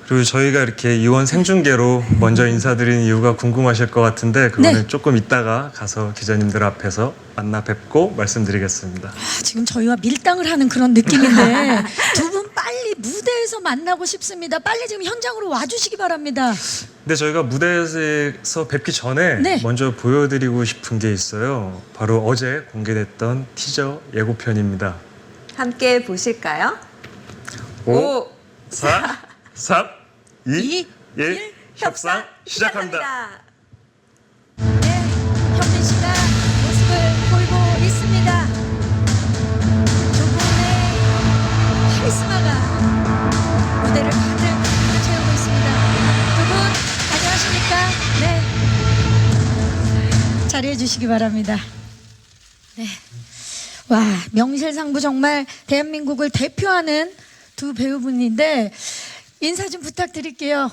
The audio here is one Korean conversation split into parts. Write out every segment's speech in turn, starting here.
그리고 저희가 이렇게 이원 생중계로 먼저 인사드린 이유가 궁금하실 것 같은데 그거는 네. 조금 이따가 가서 기자님들 앞에서 만나 뵙고 말씀드리겠습니다. 지금 저희와 밀당을 하는 그런 느낌인데 두 분 빨리 무대에서 만나고 싶습니다. 빨리 지금 현장으로 와주시기 바랍니다. 근데 저희가 무대에서 뵙기 전에 네. 먼저 보여드리고 싶은 게 있어요. 바로 어제 공개됐던 티저 예고편입니다. 함께 보실까요? 5, 4, 3, 2, 이, 1 협상 시작합니다. 네, 현빈 씨가 모습을 보이고 있습니다. 두 분의 카리스마가 무대를 가득 채우고 있습니다. 두 분 안녕하십니까? 네, 자리해 주시기 바랍니다. 네, 와 명실상부 정말 대한민국을 대표하는 두 배우분인데 인사 좀 부탁드릴게요.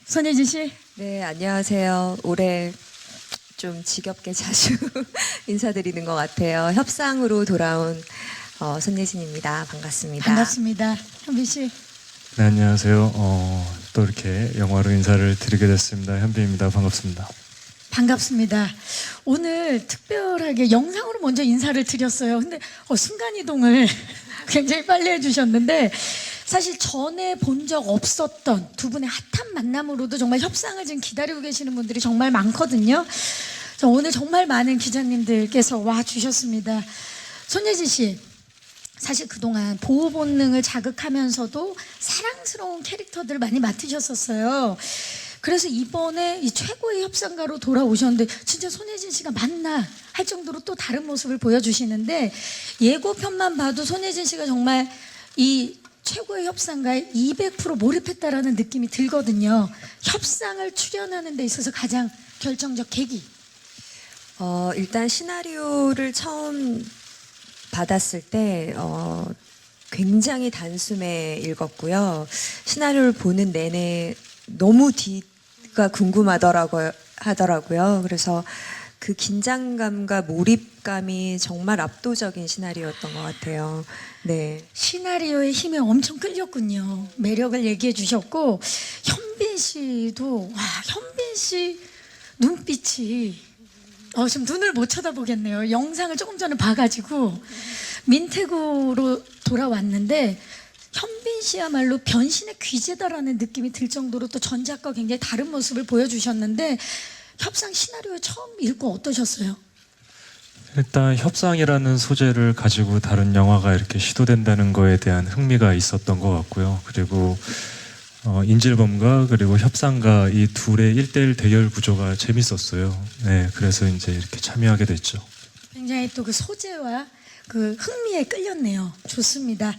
손예진 씨. 네, 안녕하세요. 올해 좀 지겹게 자주 인사드리는 것 같아요. 협상으로 돌아온 손예진입니다. 반갑습니다. 반갑습니다. 현빈 씨. 네, 안녕하세요. 또 이렇게 영화로 인사를 드리게 됐습니다. 현빈입니다. 반갑습니다. 반갑습니다. 오늘 특별하게 영상으로 먼저 인사를 드렸어요. 근데 순간이동을 굉장히 빨리 해주셨는데 사실 전에 본 적 없었던 두 분의 핫한 만남으로도 정말 협상을 지금 기다리고 계시는 분들이 정말 많거든요. 오늘 정말 많은 기자님들께서 와주셨습니다. 손예진 씨, 사실 그동안 보호 본능을 자극하면서도 사랑스러운 캐릭터들을 많이 맡으셨었어요. 그래서 이번에 이 최고의 협상가로 돌아오셨는데 진짜 손예진 씨가 맞나 할 정도로 또 다른 모습을 보여주시는데 예고편만 봐도 손예진 씨가 정말 이 최고의 협상가에 200% 몰입했다라는 느낌이 들거든요. 협상을 출연하는 데 있어서 가장 결정적 계기. 일단 시나리오를 처음 받았을 때 굉장히 단숨에 읽었고요. 시나리오를 보는 내내 너무 뒤가 하더라고요. 그래서 그 긴장감과 몰입감이 정말 압도적인 시나리오였던 것 같아요. 네. 시나리오의 힘에 엄청 끌렸군요. 매력을 얘기해 주셨고 현빈 씨도 와 현빈 씨 눈빛이 지금 눈을 못 쳐다보겠네요. 영상을 조금 전에 봐가지고 민태구로 돌아왔는데 현빈 씨야말로 변신의 귀재다라는 느낌이 들 정도로 또 전작과 굉장히 다른 모습을 보여주셨는데 협상 시나리오 처음 읽고 어떠셨어요? 일단 협상이라는 소재를 가지고 다른 영화가 이렇게 시도된다는 거에 대한 흥미가 있었던 것 같고요. 그리고 인질범과 그리고 협상가 이 둘의 1대1 대결 구조가 재밌었어요. 네, 그래서 이제 이렇게 참여하게 됐죠. 굉장히 또 그 소재와 그 흥미에 끌렸네요. 좋습니다.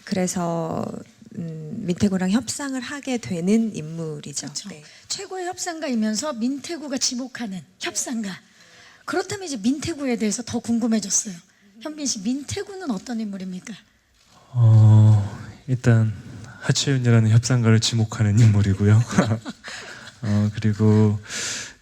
그래서 민태구랑 협상을 하게 되는 인물이죠. 그렇죠. 네. 최고의 협상가이면서 민태구가 지목하는 협상가. 그렇다면 이제 민태구에 대해서 더 궁금해졌어요. 현빈 씨, 민태구는 어떤 인물입니까? 일단 하채윤이라는 협상가를 지목하는 인물이고요. 그리고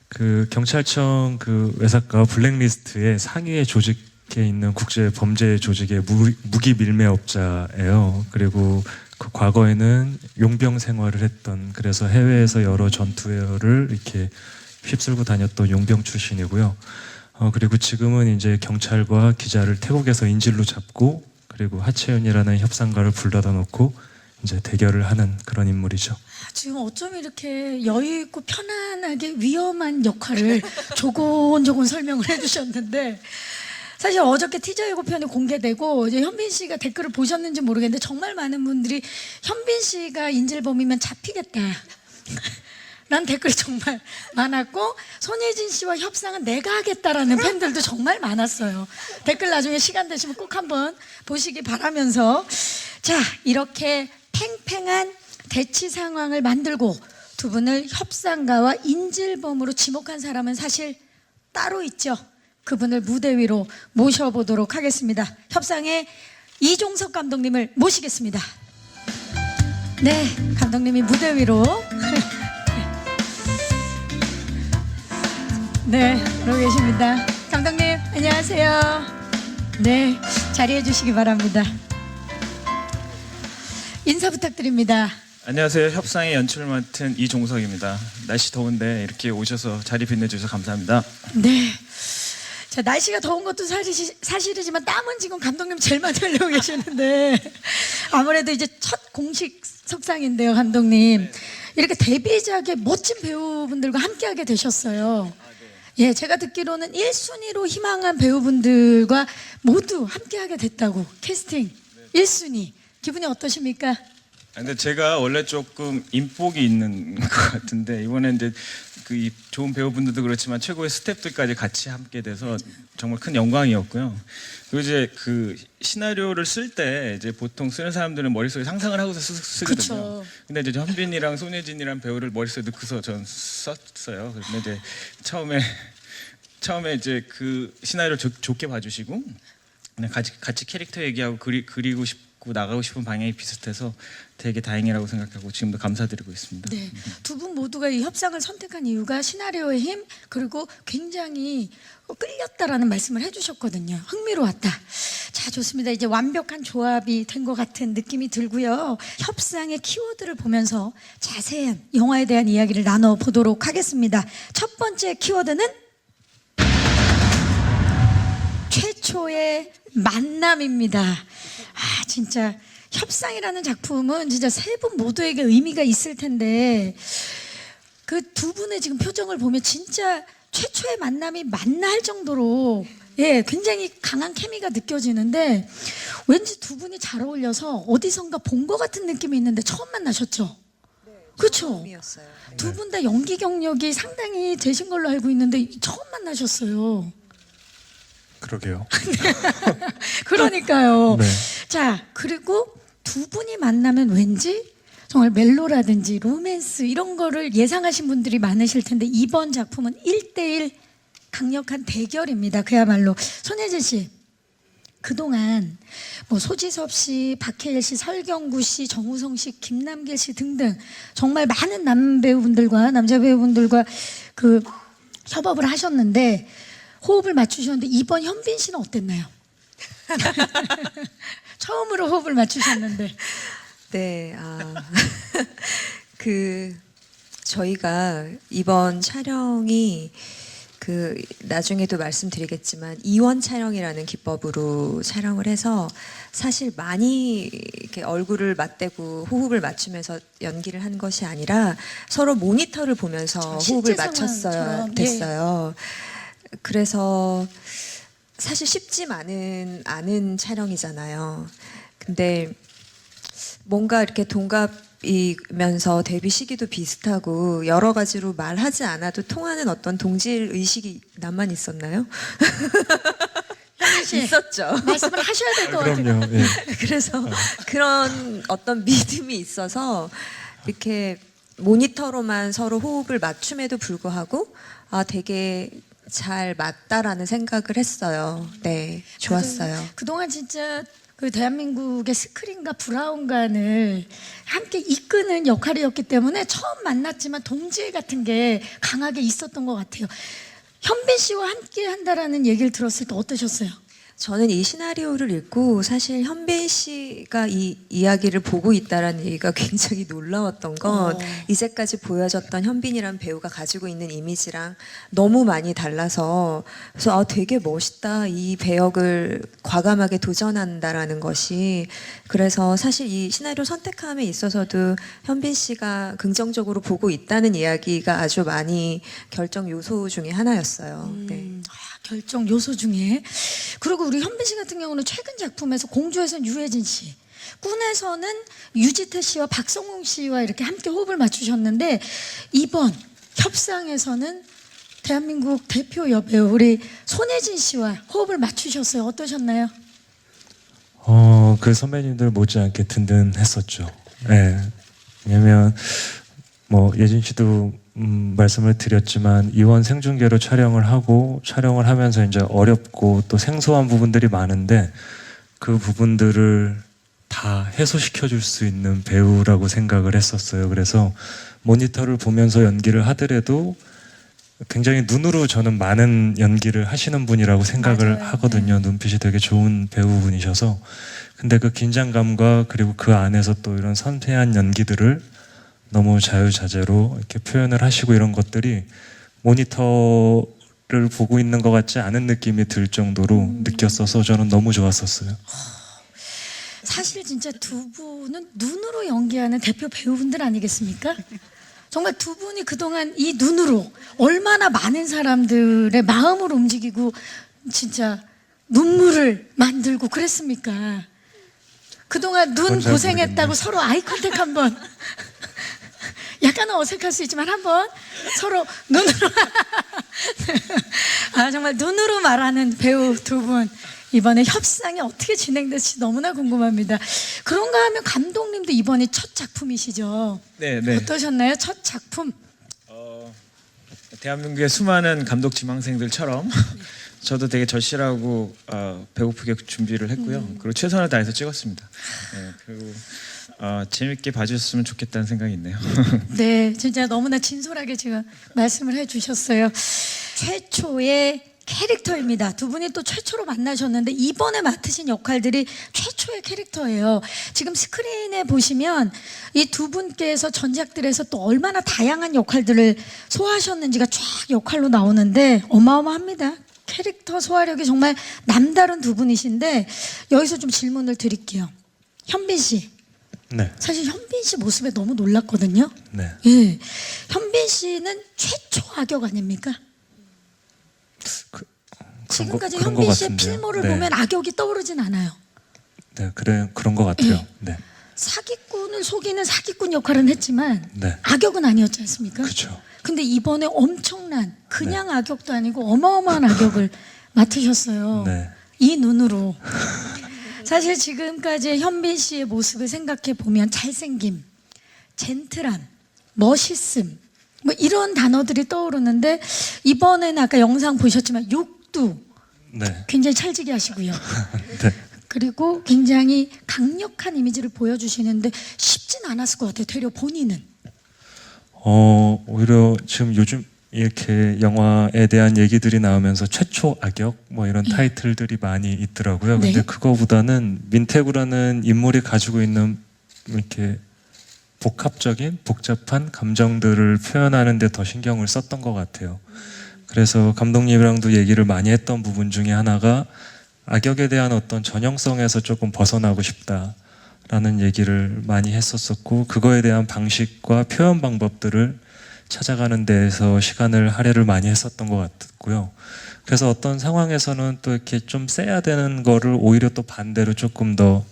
그 경찰청 그 외사과 블랙리스트의 상위의 조직에 있는 국제 범죄 조직의 무기 밀매업자예요. 그리고 그 과거에는 용병 생활을 했던, 그래서 해외에서 여러 전투를 이렇게 휩쓸고 다녔던 용병 출신이고요. 그리고 지금은 이제 경찰과 기자를 태국에서 인질로 잡고, 그리고 하채윤이라는 협상가를 불러다 놓고 이제 대결을 하는 그런 인물이죠. 지금 어쩜 이렇게 여유 있고 편안하게 위험한 역할을 조곤조곤 설명을 해주셨는데 사실 어저께 티저 예고편이 공개되고 이제 현빈 씨가 댓글을 보셨는지 모르겠는데 정말 많은 분들이 현빈 씨가 인질범이면 잡히겠다 라는 댓글이 정말 많았고 손예진 씨와 협상은 내가 하겠다라는 팬들도 정말 많았어요. 댓글 나중에 시간 되시면 꼭 한번 보시기 바라면서 자 이렇게 팽팽한 대치 상황을 만들고 두 분을 협상가와 인질범으로 지목한 사람은 사실 따로 있죠. 그분을 무대 위로 모셔보도록 하겠습니다. 협상의 이종석 감독님을 모시겠습니다. 네, 감독님이 무대 위로 네, 그러고 계십니다. 감독님, 안녕하세요. 네, 자리해 주시기 바랍니다. 인사 부탁드립니다. 안녕하세요. 협상의 연출을 맡은 이종석입니다. 날씨 더운데 이렇게 오셔서 자리 빛내주셔서 감사합니다. 네. 자, 날씨가 더운 것도 사실이지만 땀은 지금 감독님 제일 많이 흘리고 계시는데 아무래도 이제 첫 공식 석상인데요, 감독님. 이렇게 데뷔작의 멋진 배우분들과 함께하게 되셨어요. 예, 제가 듣기로는 1순위로 희망한 배우분들과 모두 함께하게 됐다고. 캐스팅 1순위. 기분이 어떠십니까? 근데 제가 원래 조금 인복이 있는 것 같은데 이번에 이제 이 좋은 배우분들도 그렇지만 최고의 스태프들까지 같이 함께 돼서 정말 큰 영광이었고요. 그리고 이제 그 시나리오를 쓸 때 이제 보통 쓰는 사람들은 머릿속에 상상을 하고서 쓰거든요. 그쵸. 근데 이제 현빈이랑 손예진이랑 배우를 머릿속에 넣고서 전 썼어요. 근데 이제 처음에 이제 그 시나리오를 좋게 봐주시고 그냥 같이 캐릭터 얘기하고 그리고 싶고 나가고 싶은 방향이 비슷해서 되게 다행이라고 생각하고 지금도 감사드리고 있습니다. 네. 두 분 모두가 이 협상을 선택한 이유가 시나리오의 힘 그리고 굉장히 끌렸다라는 말씀을 해주셨거든요. 흥미로웠다. 자, 좋습니다. 이제 완벽한 조합이 된 것 같은 느낌이 들고요. 협상의 키워드를 보면서 자세한 영화에 대한 이야기를 나눠보도록 하겠습니다. 첫 번째 키워드는 최초의 만남입니다. 아, 진짜 협상이라는 작품은 진짜 세 분 모두에게 의미가 있을 텐데 그 두 분의 지금 표정을 보면 진짜 최초의 만남이 맞나 할 정도로 예, 굉장히 강한 케미가 느껴지는데 왠지 두 분이 잘 어울려서 어디선가 본 것 같은 느낌이 있는데 처음 만나셨죠? 그렇죠? 처음이었어요. 두 분 다 연기 경력이 상당히 되신 걸로 알고 있는데 처음 만나셨어요. 그러게요. 그러니까요. 네. 자, 그리고 두 분이 만나면 왠지 정말 멜로라든지 로맨스 이런 거를 예상하신 분들이 많으실 텐데 이번 작품은 1대1 강력한 대결입니다. 그야말로. 손예진 씨, 그동안 뭐 소지섭 씨, 박해일 씨, 설경구 씨, 정우성 씨, 김남길 씨 등등 정말 많은 남자 배우분들과 그 협업을 하셨는데 호흡을 맞추셨는데 이번 현빈 씨는 어땠나요? 처음으로 호흡을 맞추셨는데. 네, 저희가 이번 촬영이 나중에도 말씀드리겠지만 이원 촬영이라는 기법으로 촬영을 해서 사실 많이 이렇게 얼굴을 맞대고 호흡을 맞추면서 연기를 한 것이 아니라 서로 모니터를 보면서 그렇죠. 호흡을 실제 맞췄어야 상황처럼. 됐어요. 그래서 사실 쉽지 않은 촬영이잖아요. 근데 뭔가 이렇게 동갑이면서 데뷔 시기도 비슷하고 여러 가지로 말하지 않아도 통하는 어떤 동질 의식이 나만 있었나요? 현빈 씨 있었죠. 말씀을 하셔야 될 것 같아요. 그럼요. 예. 그래서 그런 어떤 믿음이 있어서 이렇게 모니터로만 서로 호흡을 맞춤에도 불구하고 되게 잘 맞다라는 생각을 했어요. 네, 좋았어요. 맞아요. 그동안 진짜 그 대한민국의 스크린과 브라운관을 함께 이끄는 역할이었기 때문에 처음 만났지만 동질 같은 게 강하게 있었던 것 같아요. 현빈 씨와 함께 한다라는 얘기를 들었을 때 어떠셨어요? 저는 이 시나리오를 읽고 사실 현빈 씨가 이 이야기를 보고 있다라는 얘기가 굉장히 놀라웠던 건 이제까지 보여졌던 현빈이란 배우가 가지고 있는 이미지랑 너무 많이 달라서 그래서 되게 멋있다, 이 배역을 과감하게 도전한다라는 것이. 그래서 사실 이 시나리오 선택함에 있어서도 현빈 씨가 긍정적으로 보고 있다는 이야기가 아주 많이 결정 요소 중에 하나였어요. 네. 결정 요소 중에. 그리고 우리 현빈 씨 같은 경우는 최근 작품에서 공주에서는 유해진 씨, 꾼에서는 유지태 씨와 박성웅 씨와 이렇게 함께 호흡을 맞추셨는데 이번 협상에서는 대한민국 대표 여배우 우리 손예진 씨와 호흡을 맞추셨어요. 어떠셨나요? 그 선배님들 못지않게 든든했었죠. 예. 왜냐면 뭐 예진 씨도 말씀을 드렸지만 이원 생중계로 촬영을 하면서 이제 어렵고 또 생소한 부분들이 많은데 그 부분들을 다 해소시켜 줄 수 있는 배우라고 생각을 했었어요. 그래서 모니터를 보면서 연기를 하더라도 굉장히 눈으로 저는 많은 연기를 하시는 분이라고 생각을 맞아요. 하거든요. 눈빛이 되게 좋은 배우분이셔서. 근데 그 긴장감과 그리고 그 안에서 또 이런 섬세한 연기들을 너무 자유자재로 이렇게 표현을 하시고 이런 것들이 모니터를 보고 있는 것 같지 않은 느낌이 들 정도로 느꼈어서 저는 너무 좋았었어요. 사실 진짜 두 분은 눈으로 연기하는 대표 배우분들 아니겠습니까? 정말 두 분이 그동안 이 눈으로 얼마나 많은 사람들의 마음을 움직이고 진짜 눈물을 만들고 그랬습니까? 그동안 눈 그건 잘 고생했다고 모르겠네요. 서로 아이 컨택 한번 약간은 어색할 수 있지만 한번 서로 눈으로 아 정말 눈으로 말하는 배우 두 분 이번에 협상이 어떻게 진행될지 너무나 궁금합니다. 그런가 하면 감독님도 이번이 첫 작품이시죠? 네, 네. 어떠셨나요? 첫 작품? 대한민국의 수많은 감독 지망생들처럼 저도 되게 절실하고 배고프게 준비를 했고요. 그리고 최선을 다해서 찍었습니다. 네, 그리고 재밌게 봐주셨으면 좋겠다는 생각이 있네요. 네, 진짜 너무나 진솔하게 지금 말씀을 해주셨어요. 최초의 캐릭터입니다. 두 분이 또 최초로 만나셨는데 이번에 맡으신 역할들이 최초의 캐릭터예요. 지금 스크린에 보시면 이 두 분께서 전작들에서 또 얼마나 다양한 역할들을 소화하셨는지가 쫙 역할로 나오는데 어마어마합니다. 캐릭터 소화력이 정말 남다른 두 분이신데 여기서 좀 질문을 드릴게요. 현빈 씨. 네, 사실 현빈 씨 모습에 너무 놀랐거든요. 네. 예. 현빈 씨는 최초 악역 아닙니까? 지금까지 그런 것 현빈 씨의 같은데요. 필모를 네. 보면 악역이 떠오르진 않아요. 네, 그런 것 같아요. 네, 사기꾼을 속이는 사기꾼 역할은 했지만 네, 악역은 아니었지 않습니까? 그렇죠. 근데 이번에 엄청난 그냥 악역도 아니고 어마어마한 악역을 맡으셨어요. 네. 이 눈으로. 사실 지금까지의 현빈 씨의 모습을 생각해 보면 잘생김, 젠틀함, 멋있음 뭐 이런 단어들이 떠오르는데 이번에는 아까 영상 보셨지만 욕도 네, 굉장히 찰지게 하시고요. 네. 그리고 굉장히 강력한 이미지를 보여주시는데 쉽진 않았을 것 같아요. 되려 본인은. 오히려 지금 요즘 이렇게 영화에 대한 얘기들이 나오면서 최초 악역 뭐 이런 타이틀들이 많이 있더라고요. 근데 네. 그거보다는 민태구라는 인물이 가지고 있는 이렇게 복합적인 복잡한 감정들을 표현하는 데 더 신경을 썼던 것 같아요. 그래서 감독님이랑도 얘기를 많이 했던 부분 중에 하나가 악역에 대한 어떤 전형성에서 조금 벗어나고 싶다라는 얘기를 많이 했었었고 그거에 대한 방식과 표현 방법들을 찾아가는 데에서 시간을 할애를 많이 했었던 것 같고요. 그래서 어떤 상황에서는 또 이렇게 좀 세야 되는 거를 오히려 또 반대로 조금 더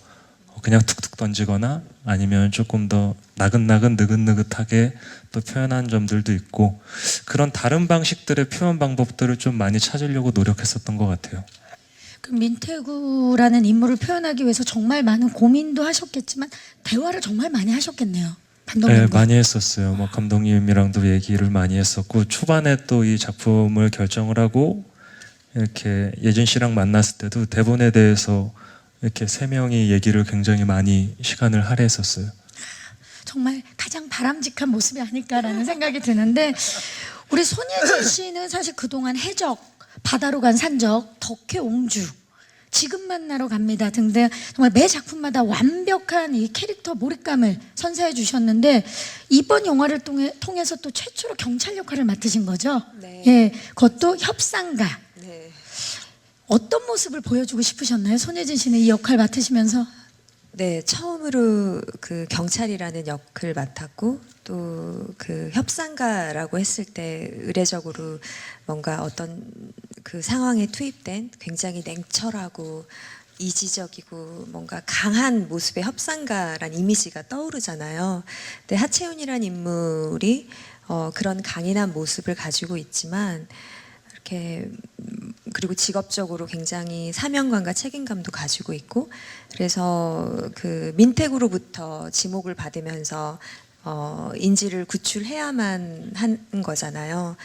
그냥 툭툭 던지거나 아니면 조금 더 나긋나긋 느긋느긋하게 또 표현한 점들도 있고 그런 다른 방식들의 표현 방법들을 좀 많이 찾으려고 노력했었던 것 같아요. 그럼 민태구라는 인물을 표현하기 위해서 정말 많은 고민도 하셨겠지만 대화를 정말 많이 하셨겠네요. 네, 감독님과. 많이 했었어요. 뭐 감독님이랑도 얘기를 많이 했었고 초반에 또 이 작품을 결정을 하고 이렇게 예진 씨랑 만났을 때도 대본에 대해서 이렇게 세 명이 얘기를 굉장히 많이 시간을 할애했었어요. 정말 가장 바람직한 모습이 아닐까라는 생각이 드는데 우리 손예진 씨는 사실 그동안 해적, 바다로 간 산적, 덕혜 옹주, 지금 만나러 갑니다 등등 정말 매 작품마다 완벽한 이 캐릭터 몰입감을 선사해 주셨는데 이번 영화를 통해서 또 최초로 경찰 역할을 맡으신 거죠? 네. 예, 그것도 협상가. 네. 어떤 모습을 보여주고 싶으셨나요? 손예진 씨는 이 역할 맡으시면서 네, 처음으로 그 경찰이라는 역을 맡았고 또 그 협상가라고 했을 때 의례적으로 뭔가 어떤 그 상황에 투입된 굉장히 냉철하고 이지적이고 뭔가 강한 모습의 협상가란 이미지가 떠오르잖아요. 근데 하채윤이란 인물이 그런 강인한 모습을 가지고 있지만 이렇게 그리고 직업적으로 굉장히 사명감과 책임감도 가지고 있고 그래서 그 민택으로부터 지목을 받으면서 인지를 구출해야만 하는 거잖아요.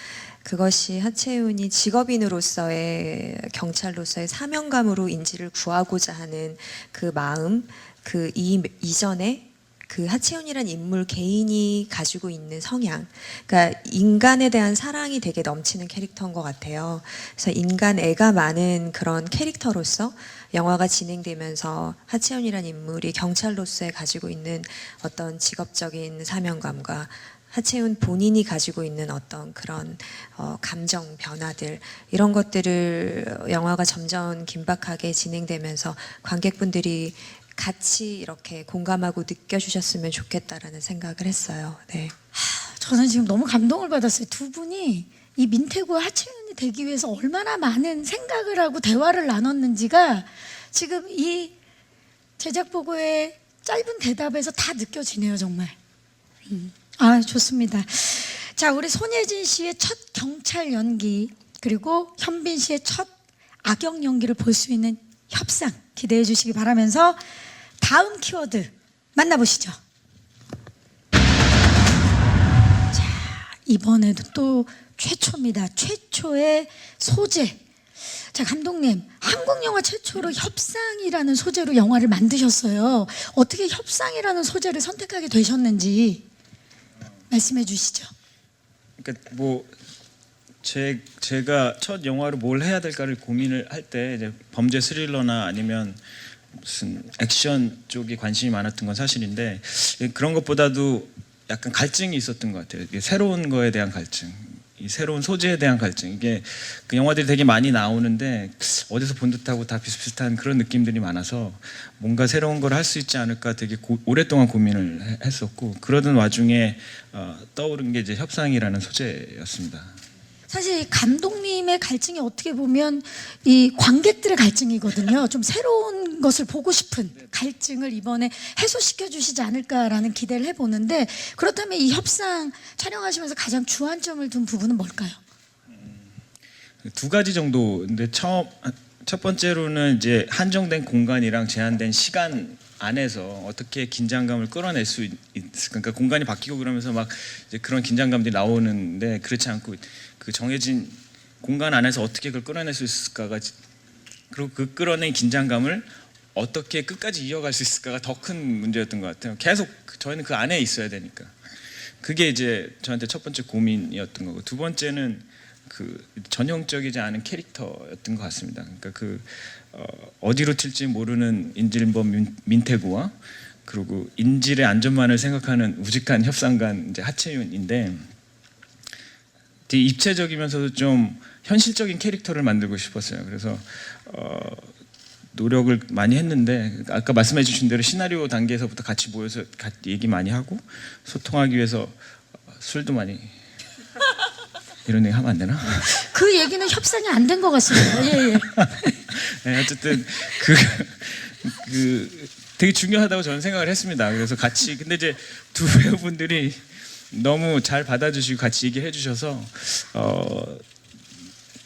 그것이 하채윤이 직업인으로서의 경찰로서의 사명감으로 인지를 구하고자 하는 그 마음, 그 이전에 그 하채윤이란 인물 개인이 가지고 있는 성향, 그러니까 인간에 대한 사랑이 되게 넘치는 캐릭터인 것 같아요. 그래서 인간 애가 많은 그런 캐릭터로서 영화가 진행되면서 하채윤이란 인물이 경찰로서의 가지고 있는 어떤 직업적인 사명감과 하채윤 본인이 가지고 있는 어떤 그런 감정 변화들, 이런 것들을 영화가 점점 긴박하게 진행되면서 관객분들이 같이 이렇게 공감하고 느껴주셨으면 좋겠다라는 생각을 했어요. 네. 저는 지금 너무 감동을 받았어요. 두 분이 이 민태구와 하채윤이 되기 위해서 얼마나 많은 생각을 하고 대화를 나눴는지가 지금 이 제작 보고의 짧은 대답에서 다 느껴지네요, 정말. 아, 좋습니다. 자, 우리 손예진 씨의 첫 경찰 연기, 그리고 현빈 씨의 첫 악역 연기를 볼 수 있는 협상 기대해 주시기 바라면서 다음 키워드 만나보시죠. 자, 이번에도 또 최초입니다. 최초의 소재. 자, 감독님, 한국 영화 최초로 협상이라는 소재로 영화를 만드셨어요. 어떻게 협상이라는 소재를 선택하게 되셨는지 말씀해 주시죠. 그러니까 뭐 제가 첫 영화로 뭘 해야 될까를 고민을 할 때 이제 범죄 스릴러나 아니면 무슨 액션 쪽에 관심이 많았던 건 사실인데, 그런 것보다도 약간 갈증이 있었던 것 같아요. 이게 새로운 거에 대한 갈증, 이 새로운 소재에 대한 갈증. 이게 그 영화들이 되게 많이 나오는데 어디서 본 듯하고 다 비슷비슷한 그런 느낌들이 많아서 뭔가 새로운 걸 할 수 있지 않을까 되게 오랫동안 고민을 했었고, 그러던 와중에 떠오른 게 이제 협상이라는 소재였습니다. 사실 감독님의 갈증이 어떻게 보면 이 관객들의 갈증이거든요. 좀 새로운 것을 보고 싶은 갈증을 이번에 해소시켜 주시지 않을까라는 기대를 해보는데, 그렇다면 이 협상 촬영하시면서 가장 주안점을 둔 부분은 뭘까요? 두 가지 정도인데, 첫 번째로는 이제 한정된 공간이랑 제한된 시간 안에서 어떻게 긴장감을 끌어낼 수 있을까. 그러니까 공간이 바뀌고 그러면서 막 이제 그런 긴장감들이 나오는데, 그렇지 않고 그 정해진 공간 안에서 어떻게 그걸 끌어낼 수 있을까가, 그리고 그 끌어낸 긴장감을 어떻게 끝까지 이어갈 수 있을까가 더 큰 문제였던 것 같아요. 계속 저희는 그 안에 있어야 되니까. 그게 이제 저한테 첫 번째 고민이었던 거고, 두 번째는 그 전형적이지 않은 캐릭터였던 것 같습니다. 그러니까 어디로 튈지 모르는 인질범 민태구와, 그리고 인질의 안전만을 생각하는 우직한 협상관 이제 하채윤인데, 되게 입체적이면서도 좀 현실적인 캐릭터를 만들고 싶었어요. 그래서 노력을 많이 했는데, 아까 말씀해 주신 대로 시나리오 단계에서부터 같이 모여서 얘기 많이 하고 소통하기 위해서 술도 많이, 이런 얘기 하면 안 되나? 그 얘기는 협상이 안 된 것 같습니다. 예, 예. 네, 어쨌든 되게 중요하다고 저는 생각을 했습니다. 그래서 같이, 근데 이제 두 배우분들이 너무 잘 받아주시고 같이 얘기해 주셔서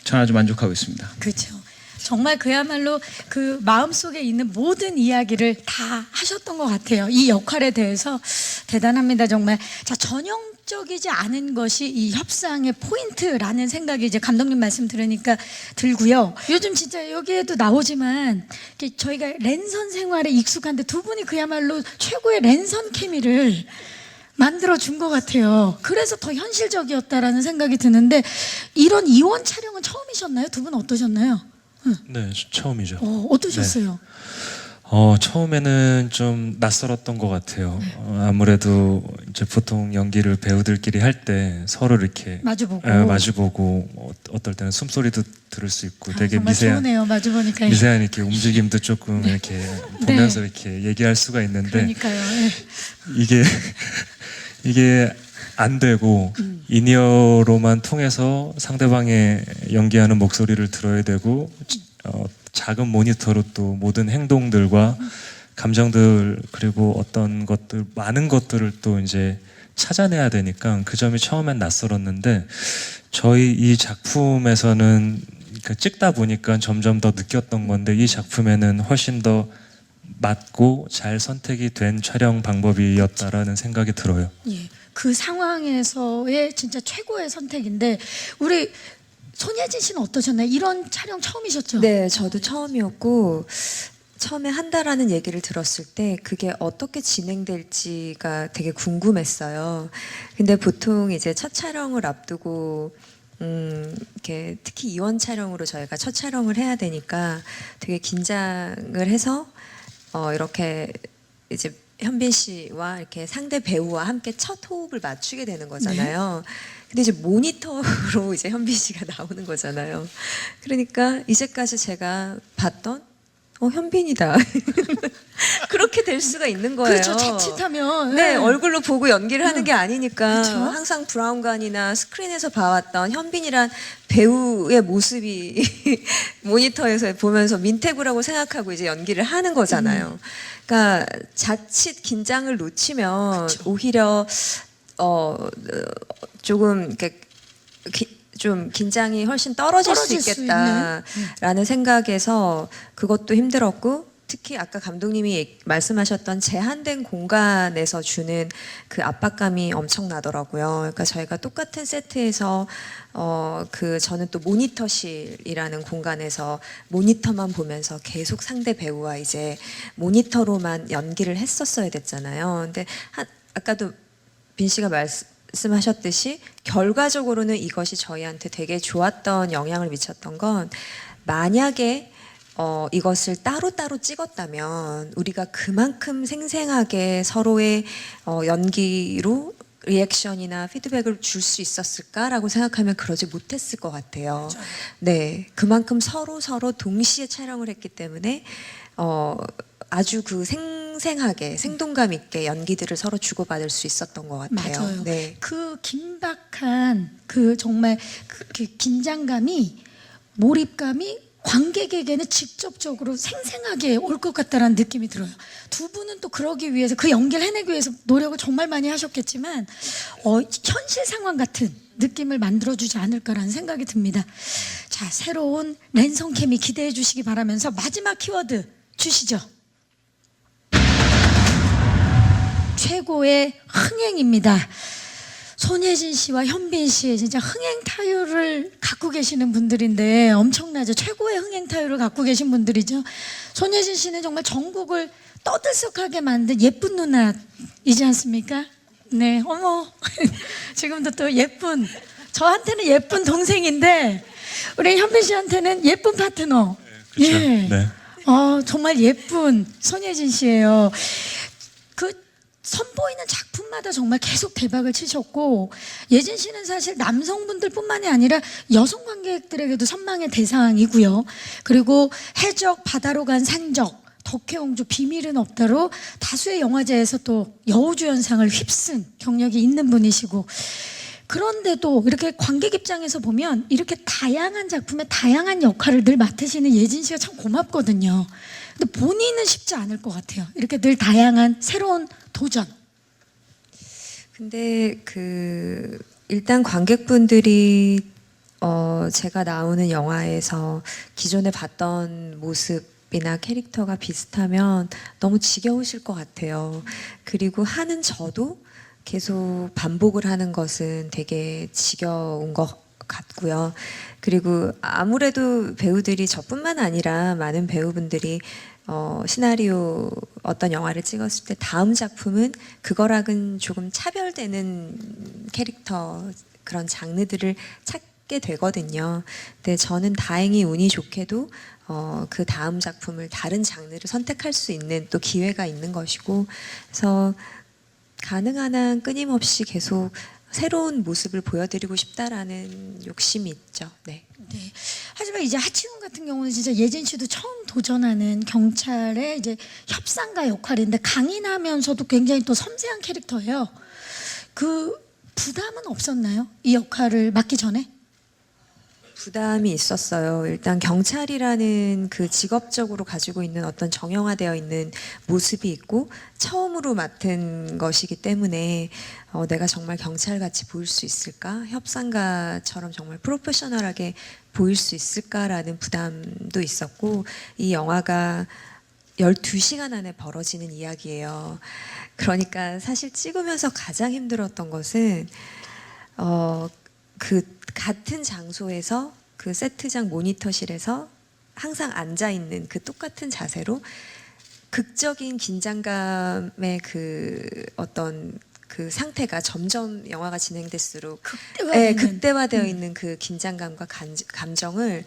저는 아주 만족하고 있습니다. 그렇죠. 정말 그야말로 그 마음속에 있는 모든 이야기를 다 하셨던 것 같아요. 이 역할에 대해서 대단합니다, 정말. 자, 전형적이지 않은 것이 이 협상의 포인트라는 생각이 이제 감독님 말씀 들으니까 들고요. 요즘 진짜 여기에도 나오지만 저희가 랜선 생활에 익숙한데 두 분이 그야말로 최고의 랜선 케미를 만들어 준 것 같아요. 그래서 더 현실적이었다라는 생각이 드는데, 이런 이원 촬영은 처음이셨나요? 두 분 어떠셨나요? 네, 처음이죠. 어떠셨어요? 처음에는 좀 낯설었던 것 같아요. 아무래도 이제 보통 연기를 배우들끼리 할 때 서로 이렇게 마주보고 어떨 때는 숨소리도 들을 수 있고, 되게 정말 좋으네요. 마주보니까. 미세한 이렇게 움직임도 조금 이렇게 보면서 이렇게 얘기할 수가 있는데, 그러니까요. 예. 이게 안 되고 인이어로만 통해서 상대방의 연기하는 목소리를 들어야 되고, 작은 모니터로 또 모든 행동들과 감정들, 그리고 어떤 것들, 많은 것들을 또 이제 찾아내야 되니까 그 점이 처음엔 낯설었는데, 저희 이 작품에서는 그러니까 찍다 보니까 점점 더 느꼈던 건데, 이 작품에는 훨씬 더 맞고 잘 선택이 된 촬영 방법이었다라는 생각이 들어요. 예, 그 상황에서의 진짜 최고의 선택인데, 우리 손예진 씨는 어떠셨나요? 이런 촬영 처음이셨죠? 네, 저도 처음이었고, 처음에 한다라는 얘기를 들었을 때 그게 어떻게 진행될지가 되게 궁금했어요. 근데 보통 이제 첫 촬영을 앞두고 이렇게 특히 이원 촬영으로 저희가 첫 촬영을 해야 되니까 되게 긴장을 해서 이렇게 이제 현빈 씨와 이렇게 상대 배우와 함께 첫 호흡을 맞추게 되는 거잖아요. 근데 이제 모니터로 이제 현빈 씨가 나오는 거잖아요. 그러니까 이제까지 제가 봤던 현빈이다. 그렇게 될 수가 있는 거예요. 그렇죠. 자칫하면 네, 얼굴로 보고 연기를 하는 게 아니니까 그쵸? 항상 브라운관이나 스크린에서 봐왔던 현빈이란 배우의 모습이 모니터에서 보면서 민태구라고 생각하고 이제 연기를 하는 거잖아요. 그러니까 자칫 긴장을 놓치면 오히려 조금 이렇게 좀 긴장이 훨씬 떨어질 수 떨어질 수 있겠다라는 생각에서 그것도 힘들었고, 특히 아까 감독님이 말씀하셨던 제한된 공간에서 주는 그 압박감이 엄청나더라고요. 그러니까 저희가 똑같은 세트에서 저는 또 모니터실이라는 공간에서 모니터만 보면서 계속 상대 배우와 이제 모니터로만 연기를 했었어야 됐잖아요. 근데 아까도 빈 씨가 말씀하셨듯이 결과적으로는 이것이 저희한테 되게 좋았던 영향을 미쳤던 건, 만약에 이것을 따로따로 찍었다면 우리가 그만큼 생생하게 서로의 연기로 리액션이나 피드백을 줄 수 있었을까라고 생각하면 그러지 못했을 것 같아요. 네, 그만큼 서로 동시에 촬영을 했기 때문에 아주 그 생생하게 생동감 있게 연기들을 서로 주고받을 수 있었던 것 같아요. 맞아요. 네. 그 긴박한 그 정말 그 긴장감이, 몰입감이 관객에게는 직접적으로 생생하게 올 것 같다라는 느낌이 들어요. 두 분은 또 그러기 위해서, 그 연기를 해내기 위해서 노력을 정말 많이 하셨겠지만 현실 상황 같은 느낌을 만들어주지 않을까라는 생각이 듭니다. 자, 새로운 랜선 케미 기대해 주시기 바라면서 마지막 키워드 주시죠. 최고의 흥행입니다. 손예진 씨와 현빈 씨의 진짜 흥행 타율을 갖고 계시는 분들인데, 엄청나죠. 최고의 흥행 타율을 갖고 계신 분들이죠. 손예진 씨는 정말 전국을 떠들썩하게 만든 예쁜 누나이지 않습니까? 네, 어머 지금도 또 예쁜, 저한테는 예쁜 동생인데 우리 현빈 씨한테는 예쁜 파트너. 그렇죠. 예. 네. 정말 예쁜 손예진 씨예요. 그 선보이는 작품마다 정말 계속 대박을 치셨고, 예진 씨는 사실 남성분들뿐만이 아니라 여성 관객들에게도 선망의 대상이고요. 그리고 해적, 바다로 간 산적, 덕혜옹주, 비밀은 없다로 다수의 영화제에서 또 여우주연상을 휩쓴 경력이 있는 분이시고, 그런데도 이렇게 관객 입장에서 보면 이렇게 다양한 작품에 다양한 역할을 늘 맡으시는 예진 씨가 참 고맙거든요. 근데 본인은 쉽지 않을 것 같아요. 이렇게 늘 다양한 새로운 도전. 근데 일단 관객분들이 제가 나오는 영화에서 기존에 봤던 모습이나 캐릭터가 비슷하면 너무 지겨우실 것 같아요. 그리고 하는 저도 계속 반복을 하는 것은 되게 지겨운 것 같고요. 그리고 아무래도 배우들이, 저뿐만 아니라 많은 배우분들이 시나리오 어떤 영화를 찍었을 때 다음 작품은 그거랑은 조금 차별되는 캐릭터, 그런 장르들을 찾게 되거든요. 근데 저는 다행히 운이 좋게도 그 다음 작품을 다른 장르를 선택할 수 있는 또 기회가 있는 것이고, 그래서 가능한 한 끊임없이 계속 새로운 모습을 보여드리고 싶다라는 욕심이 있죠. 네. 네. 하지만 이제 하치훈 같은 경우는 진짜 예진 씨도 처음 도전하는 경찰의 이제 협상가 역할인데, 강인하면서도 굉장히 또 섬세한 캐릭터예요. 그 부담은 없었나요? 이 역할을 맡기 전에? 부담이 있었어요. 일단 경찰이라는 그 직업적으로 가지고 있는 어떤 정형화되어 있는 모습이 있고, 처음으로 맡은 것이기 때문에 내가 정말 경찰같이 보일 수 있을까? 협상가처럼 정말 프로페셔널하게 보일 수 있을까라는 부담도 있었고, 이 영화가 12시간 안에 벌어지는 이야기예요. 그러니까 사실 찍으면서 가장 힘들었던 것은 그 같은 장소에서, 그 세트장 모니터실에서 항상 앉아 있는 그 똑같은 자세로 극적인 긴장감의 그 어떤 그 상태가 점점 영화가 진행될수록 극대화되는. 극대화되어 있는 그 긴장감과 감정을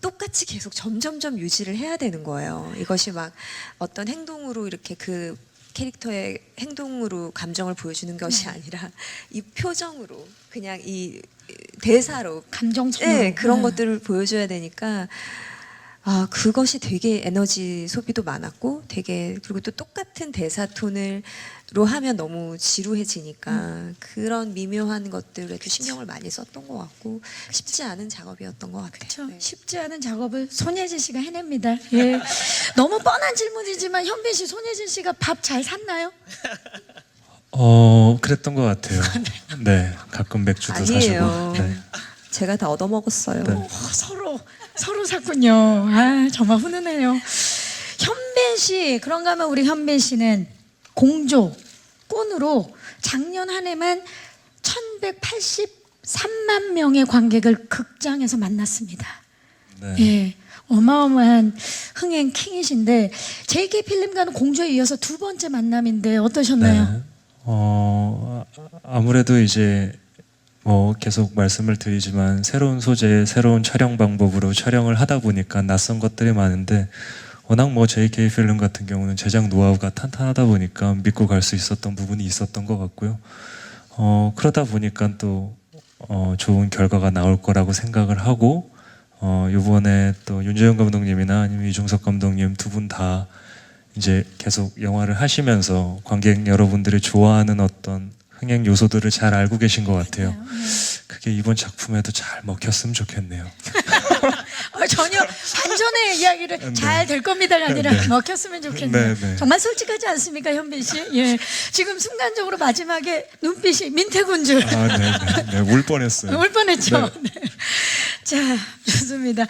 똑같이 계속 점점점 유지를 해야 되는 거예요. 이것이 막 어떤 행동으로 이렇게 그 캐릭터의 행동으로 감정을 보여주는 것이 아니라 이 표정으로 그냥 이 대사로 감정적으로. 네, 그런 것들을 보여줘야 되니까 아 그것이 되게 에너지 소비도 많았고 되게 그리고 또 똑같은 대사 톤으로 하면 너무 지루해지니까 그런 미묘한 것들에도 신경을 많이 썼던 것 같고 쉽지 않은 작업이었던 것 같아요. 그렇죠. 네. 쉽지 않은 작업을 손예진 씨가 해냅니다. 예. 너무 뻔한 질문이지만 현빈 씨, 손예진 씨가 밥 잘 샀나요? 그랬던 것 같아요. 네, 가끔 맥주도 아니에요. 사주고. 네. 제가 다 얻어먹었어요. 네. 서로 샀군요. 아 정말 훈훈해요. 현빈 씨, 그런가 하면 우리 현빈 씨는 공조 꾼으로 작년 한 해만 1,183만 명의 관객을 극장에서 만났습니다. 네. 예, 어마어마한 흥행 킹이신데 JK 필름과는 공조에 이어서 두 번째 만남인데 어떠셨나요? 네. 아무래도 이제 계속 말씀을 드리지만 새로운 소재, 새로운 촬영 방법으로 촬영을 하다 보니까 낯선 것들이 많은데 워낙 JK 필름 같은 경우는 제작 노하우가 탄탄하다 보니까 믿고 갈 수 있었던 부분이 있었던 것 같고요. 그러다 보니까 또 좋은 결과가 나올 거라고 생각을 하고 이번에 또 윤재현 감독님이나 아니면 이중석 감독님 두 분 다 이제 계속 영화를 하시면서 관객 여러분들이 좋아하는 어떤 흥행 요소들을 잘 알고 계신 것 같아요. 그게 이번 작품에도 잘 먹혔으면 좋겠네요. 전혀 반전의 이야기를 네. 잘 될 겁니다가 아니라 네. 먹혔으면 좋겠네요. 네, 네. 정말 솔직하지 않습니까, 현빈 씨? 예, 지금 순간적으로 마지막에 눈빛이 민태군 줄. 네, 울 뻔했어요. 울 뻔했죠. 네. 네. 자, 좋습니다.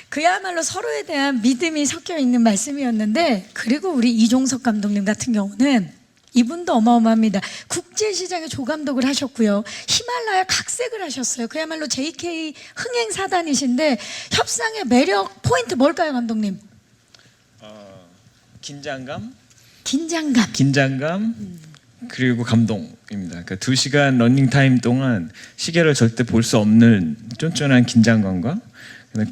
그야말로 서로에 대한 믿음이 섞여 있는 말씀이었는데, 그리고 우리 이종석 감독님 같은 경우는 이분도 어마어마합니다. 국제시장에 조감독을 하셨고요. 히말라야 각색을 하셨어요. 그야말로 JK 흥행 사단이신데 협상의 매력 포인트 뭘까요, 감독님? 긴장감, 긴장감. 그리고 감동입니다. 그러니까 2시간 러닝 타임 동안 시계를 절대 볼 수 없는 쫀쫀한 긴장감과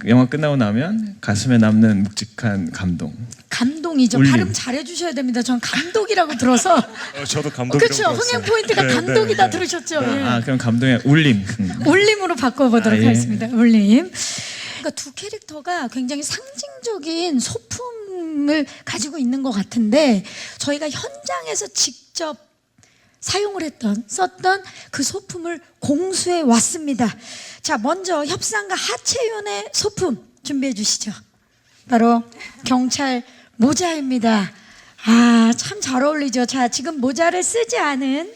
영화 끝나고 나면 가슴에 남는 묵직한 감동. 감동이죠. 울림. 발음 잘해주셔야 됩니다. 전 감독이라고 들어서. 저도 감독이라고 그렇죠. 흥행 들었어요. 포인트가 네, 감독이다 네, 네. 들으셨죠? 예. 그럼 감동의 울림. 울림으로 바꿔보도록 예. 하겠습니다. 울림. 그러니까 두 캐릭터가 굉장히 상징적인 소품을 가지고 있는 것 같은데 저희가 현장에서 직접 사용을 썼던 그 소품을 공수해 왔습니다. 자, 먼저 협상가 하채윤의 소품 준비해 주시죠. 바로 경찰 모자입니다. 아, 참 잘 어울리죠. 자, 지금 모자를 쓰지 않은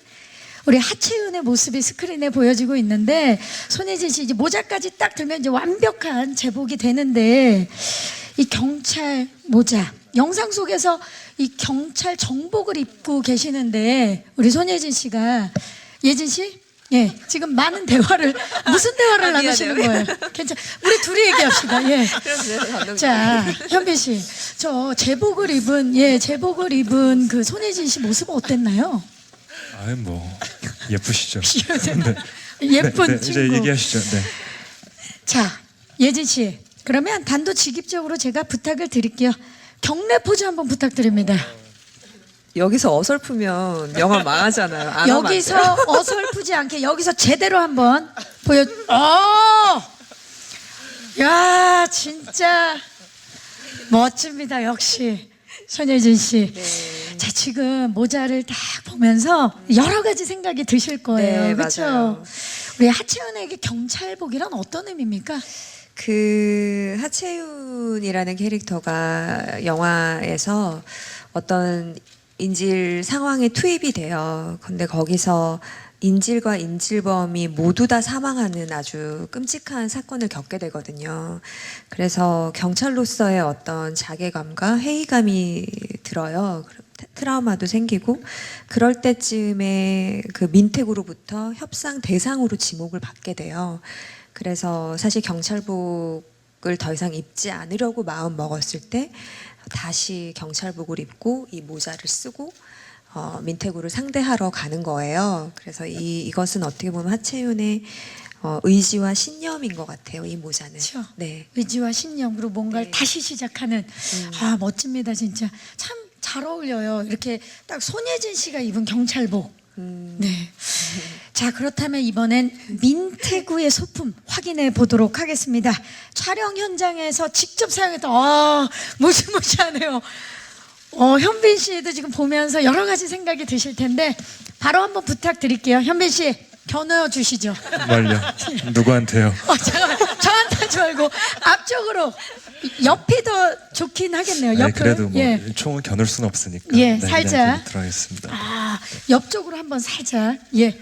우리 하채윤의 모습이 스크린에 보여지고 있는데 손예진 씨 이제 모자까지 딱 들면 이제 완벽한 제복이 되는데 이 경찰 모자 영상 속에서 이 경찰 정복을 입고 계시는데 우리 손예진 씨가 예진 씨? 예, 지금 많은 대화를 무슨 대화를 나누시는 거예요? 괜찮. 우리 둘이 얘기합시다. 예. 자, 현빈 씨, 저 제복을 입은 그 손예진 씨 모습 어땠나요? 예쁘시죠. 예쁜 네, 친구. 이제 얘기하시죠. 네. 자, 예진 씨, 그러면 단도직입적으로 제가 부탁을 드릴게요. 경례 포즈 한번 부탁드립니다. 여기서 어설프면 영화 망하잖아요. 안 하면 안 여기서 돼요. 어설프지 않게 여기서 제대로 한번 야, 진짜 멋집니다. 역시 손예진 씨. 네. 자, 지금 모자를 딱 보면서 여러 가지 생각이 드실 거예요. 네, 그렇죠? 맞아요. 우리 하채윤에게 경찰복이란 어떤 의미입니까? 그 하채윤이라는 캐릭터가 영화에서 어떤 인질 상황에 투입이 돼요. 근데 거기서 인질과 인질범이 모두 다 사망하는 아주 끔찍한 사건을 겪게 되거든요. 그래서 경찰로서의 어떤 자괴감과 회의감이 들어요. 트라우마도 생기고 그럴 때쯤에 그 민택으로부터 협상 대상으로 지목을 받게 돼요. 그래서 사실 경찰복을 복을 더 이상 입지 않으려고 마음 먹었을 때 다시 경찰복을 입고 이 모자를 쓰고 민태구를 상대하러 가는 거예요. 그래서 이것은 어떻게 보면 하채윤의 의지와 신념인 것 같아요. 이 모자는. 그렇죠. 네. 의지와 신념으로 뭔가를 네. 다시 시작하는 멋집니다 진짜. 참 잘 어울려요. 이렇게 딱 손예진 씨가 입은 경찰복. 네. 자, 그렇다면 이번엔 민태구의 소품 확인해 보도록 하겠습니다. 촬영 현장에서 직접 사용했던 무시무시하네요. 현빈 씨도 지금 보면서 여러 가지 생각이 드실 텐데 바로 한번 부탁드릴게요. 현빈 씨 겨누어 주시죠. 정말요? 누구한테요? 잠깐만, 저한테 하지 말고 앞쪽으로. 옆이 더 좋긴 하겠네요. 아니, 옆을. 그래도 뭐 예. 총을 겨눌 수는 없으니까. 예, 네, 살짝. 그냥 들어가겠습니다. 옆쪽으로 한번 살짝. 예.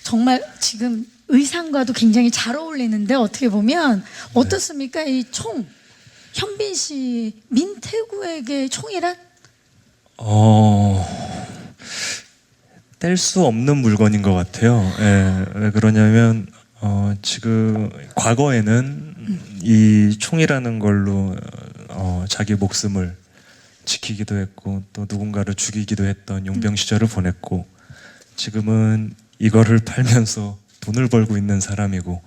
정말 지금 의상과도 굉장히 잘 어울리는데 어떻게 보면 어떻습니까? 이 총. 현빈 씨 민태구에게 총이란? 뗄 수 없는 물건인 것 같아요. 예, 왜 그러냐면 지금 과거에는 이 총이라는 걸로 자기 목숨을 지키기도 했고 또 누군가를 죽이기도 했던 용병 시절을 보냈고 지금은 이거를 팔면서 돈을 벌고 있는 사람이고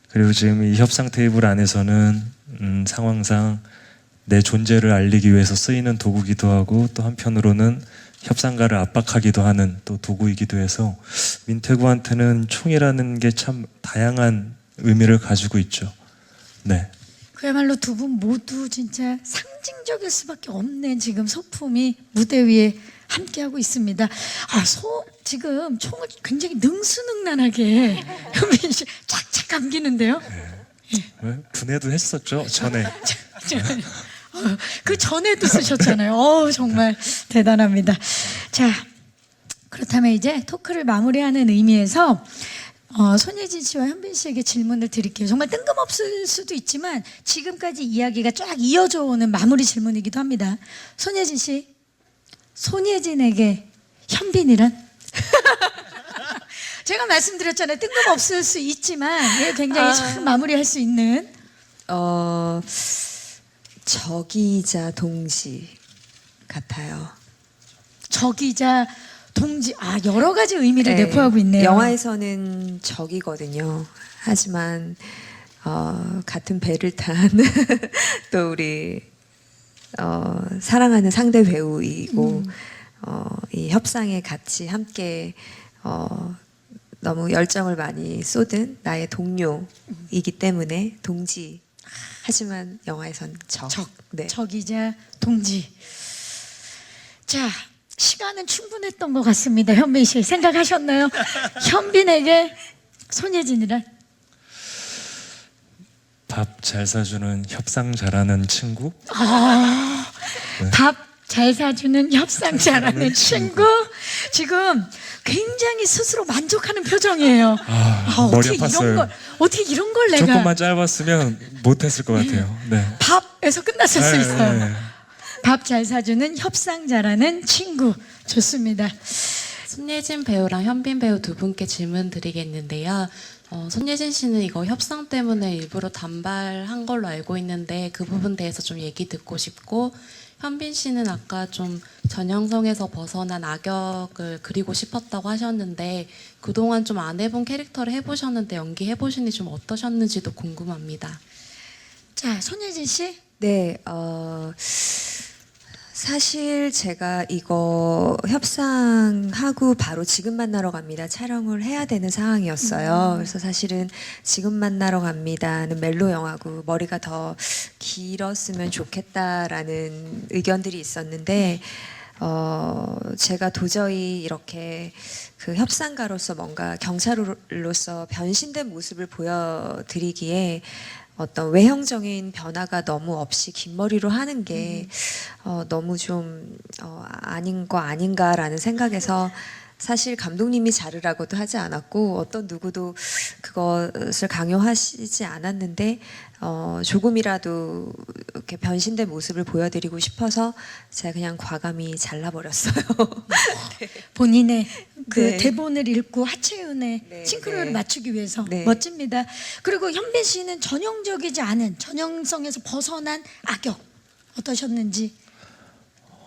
그리고 지금 이 협상 테이블 안에서는 상황상 내 존재를 알리기 위해서 쓰이는 도구기도 하고 또 한편으로는 협상가를 압박하기도 하는 또 도구이기도 해서 민태구한테는 총이라는 게 참 다양한 의미를 가지고 있죠. 네. 그야말로 두 분 모두 진짜 상징적일 수밖에 없는 지금 소품이 무대 위에 함께하고 있습니다. 지금 총을 굉장히 능수능란하게 현빈 씨 착착 감기는데요. 왜? 분해도 했었죠 전에. 그 전에도 쓰셨잖아요. 정말 대단합니다. 자, 그렇다면 이제 토크를 마무리하는 의미에서 손예진 씨와 현빈 씨에게 질문을 드릴게요. 정말 뜬금없을 수도 있지만 지금까지 이야기가 쫙 이어져 오는 마무리 질문이기도 합니다. 손예진 씨, 손예진에게 현빈이란? 제가 말씀드렸잖아요. 뜬금없을 수 있지만 굉장히 잘 마무리할 수 있는. 적이자 동지 같아요. 적이자 동지, 여러 가지 의미를 네, 내포하고 있네요. 영화에서는 적이거든요. 하지만 같은 배를 탄 또 우리 사랑하는 상대 배우이고 이 협상에 같이 함께 너무 열정을 많이 쏟은 나의 동료이기 때문에 동지. 하지만 영화에선 적. 네. 적이자 동지. 자, 시간은 충분했던 것 같습니다. 현빈 씨 생각하셨나요? 현빈에게 손예진이란? 밥 잘 사주는 협상 잘하는 친구? 밥 잘 사주는 협상 잘하는 친구. 지금 굉장히 스스로 만족하는 표정이에요. 머리 아팠어요. 어떻게 이런 걸 내가 조금만 짧았으면 못했을 것 같아요. 네. 밥에서 끝났을 수 네, 있어요. 네. 밥 잘 사주는 협상 잘하는 친구. 좋습니다. 손예진 배우랑 현빈 배우 두 분께 질문 드리겠는데요. 손예진 씨는 이거 협상 때문에 일부러 단발한 걸로 알고 있는데 그 부분 대해서 좀 얘기 듣고 싶고, 현빈 씨는 아까 좀 전형성에서 벗어난 악역을 그리고 싶었다고 하셨는데 그동안 좀 안 해본 캐릭터를 해보셨는데 연기해보시니 좀 어떠셨는지도 궁금합니다. 자, 손예진 씨. 네, 사실 제가 이거 협상하고 바로 지금 만나러 갑니다. 촬영을 해야 되는 상황이었어요. 그래서 사실은 지금 만나러 갑니다는 멜로 영화고 머리가 더 길었으면 좋겠다라는 의견들이 있었는데 제가 도저히 이렇게 그 협상가로서 뭔가 경찰로서 변신된 모습을 보여드리기에 어떤 외형적인 변화가 너무 없이 긴 머리로 하는 게 너무 좀 아닌 거 아닌가라는 생각에서 사실 감독님이 자르라고도 하지 않았고 어떤 누구도 그것을 강요하시지 않았는데 조금이라도 이렇게 변신된 모습을 보여드리고 싶어서 제가 그냥 과감히 잘라버렸어요. 본인의 그 네. 대본을 읽고 하채은의 네, 싱크로를 네. 맞추기 위해서 네. 멋집니다. 그리고 현빈 씨는 전형적이지 않은 전형성에서 벗어난 악역 어떠셨는지?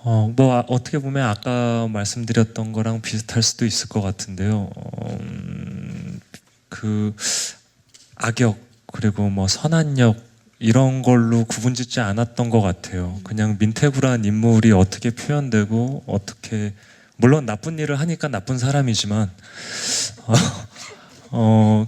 뭐 어떻게 보면 아까 말씀드렸던 거랑 비슷할 수도 있을 것 같은데요. 그 악역 그리고 뭐 선한 역 이런 걸로 구분짓지 않았던 것 같아요. 그냥 민태구란 인물이 어떻게 표현되고 어떻게 물론 나쁜 일을 하니까 나쁜 사람이지만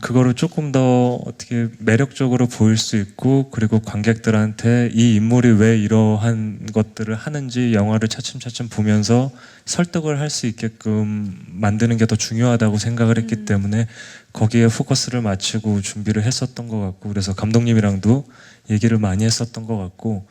그거를 조금 더 어떻게 매력적으로 보일 수 있고 그리고 관객들한테 이 인물이 왜 이러한 것들을 하는지 영화를 차츰차츰 보면서 설득을 할 수 있게끔 만드는 게 더 중요하다고 생각을 했기 때문에 거기에 포커스를 맞추고 준비를 했었던 것 같고 그래서 감독님이랑도 얘기를 많이 했었던 것 같고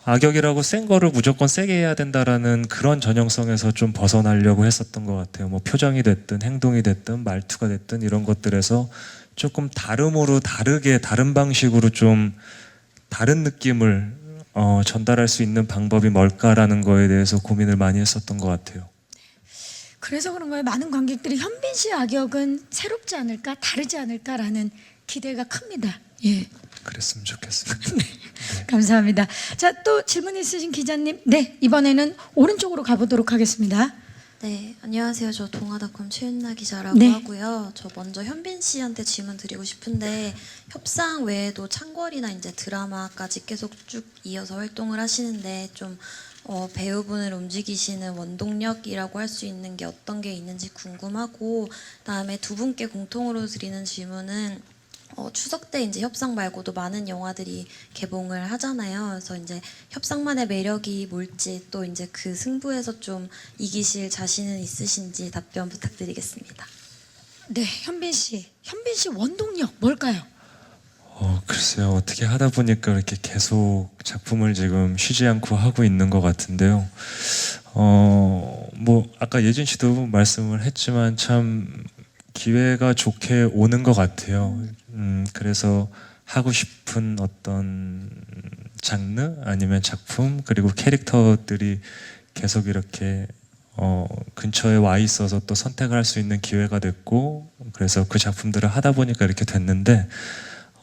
악역이라고 센 거를 무조건 세게 해야 된다라는 그런 전형성에서 좀 벗어나려고 했었던 것 같아요. 뭐 표정이 됐든 행동이 됐든 말투가 됐든 이런 것들에서 조금 다름으로 다르게 다른 방식으로 좀 다른 느낌을 전달할 수 있는 방법이 뭘까라는 거에 대해서 고민을 많이 했었던 것 같아요. 그래서 그런가요? 많은 관객들이 현빈 씨 악역은 새롭지 않을까, 다르지 않을까라는 기대가 큽니다. 예. 그랬으면 좋겠습니다. 감사합니다. 자, 또 질문 있으신 기자님. 네, 이번에는 오른쪽으로 가보도록 하겠습니다. 네, 안녕하세요. 저 동아닷컴 최윤나 기자라고 네. 하고요. 저 먼저 현빈 씨한테 질문 드리고 싶은데 협상 외에도 창궐이나 이제 드라마까지 계속 쭉 이어서 활동을 하시는데 좀 배우분을 움직이시는 원동력이라고 할 수 있는 게 어떤 게 있는지 궁금하고 그다음에 두 분께 공통으로 드리는 질문은 추석 때 이제 협상 말고도 많은 영화들이 개봉을 하잖아요. 그래서 이제 협상만의 매력이 뭘지 또 이제 그 승부에서 좀 이기실 자신은 있으신지 답변 부탁드리겠습니다. 네, 현빈 씨. 현빈 씨 원동력 뭘까요? 글쎄요. 어떻게 하다 보니까 이렇게 계속 작품을 지금 쉬지 않고 하고 있는 것 같은데요. 뭐 아까 예진 씨도 말씀을 했지만 참 기회가 좋게 오는 것 같아요. 그래서 하고 싶은 어떤 장르 아니면 작품 그리고 캐릭터들이 계속 이렇게 근처에 와 있어서 또 선택을 할 수 있는 기회가 됐고 그래서 그 작품들을 하다 보니까 이렇게 됐는데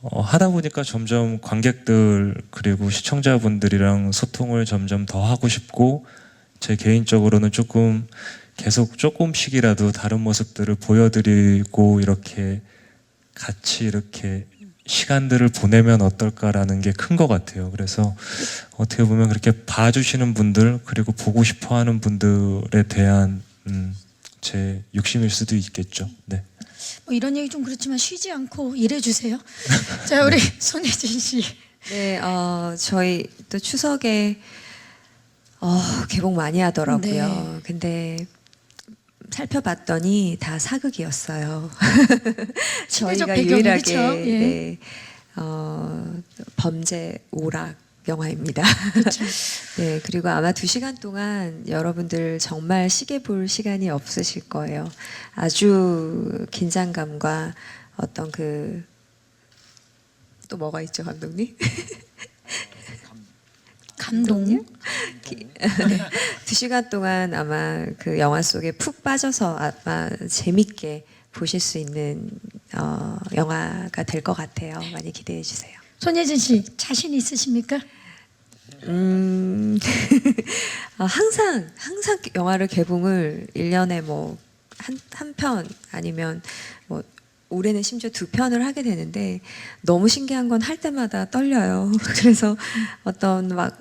하다 보니까 점점 관객들 그리고 시청자분들이랑 소통을 점점 더 하고 싶고 제 개인적으로는 조금 계속 조금씩이라도 다른 모습들을 보여드리고 이렇게 같이 이렇게 시간들을 보내면 어떨까라는 게 큰 것 같아요. 그래서 어떻게 보면 그렇게 봐주시는 분들 그리고 보고 싶어하는 분들에 대한 제 욕심일 수도 있겠죠. 네. 뭐 이런 얘기 좀 그렇지만 쉬지 않고 일해주세요. 자, 우리 손예진 씨. 네, 저희 또 추석에 개봉 많이 하더라고요. 네. 근데 살펴봤더니 다 사극이었어요. 시대적 저희가 배경이, 유일하게 그쵸? 예. 네, 범죄 오락 영화입니다. 네, 그리고 아마 2시간 동안 여러분들 정말 시계 볼 시간이 없으실 거예요. 아주 긴장감과 어떤 또 뭐가 있죠, 감독님? 감동. 2시간 동안 아마 그 영화 속에 푹 빠져서 아마 재밌게 보실 수 있는 영화가 될 것 같아요. 많이 기대해 주세요. 손예진 씨 자신 있으십니까? 항상 영화를 개봉을 1년에 뭐 한 편 아니면 뭐 올해는 심지어 2편을 하게 되는데 너무 신기한 건 할 때마다 떨려요. 그래서 어떤 막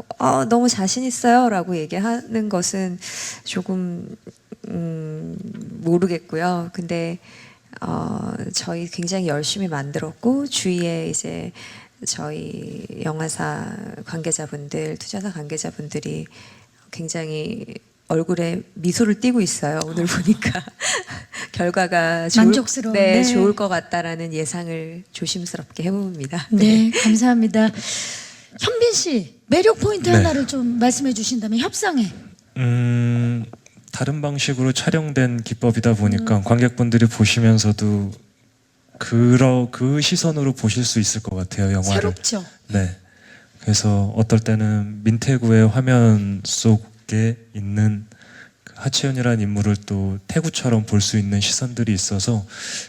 너무 자신 있어요라고 얘기하는 것은 조금 모르겠고요. 근데 저희 굉장히 열심히 만들었고 주위에 이제 저희 영화사 관계자분들, 투자사 관계자분들이 굉장히 얼굴에 미소를 띠고 있어요. 오늘 보니까 결과가 만족스러운, 네. 좋을 것 같다라는 예상을 조심스럽게 해봅니다. 네, 감사합니다. 현빈 씨 매력 포인트 네. 하나를 좀 말씀해 주신다면 협상에. 다른 방식으로 촬영된 기법이다 보니까 관객분들이 보시면서도 그 시선으로 보실 수 있을 것 같아요, 영화를. 새롭죠. 네. 그래서 어떨 때는 민태구의 화면 속에 있는 하채연이라는 인물을 또 태구처럼 볼 수 있는 시선들이 있어서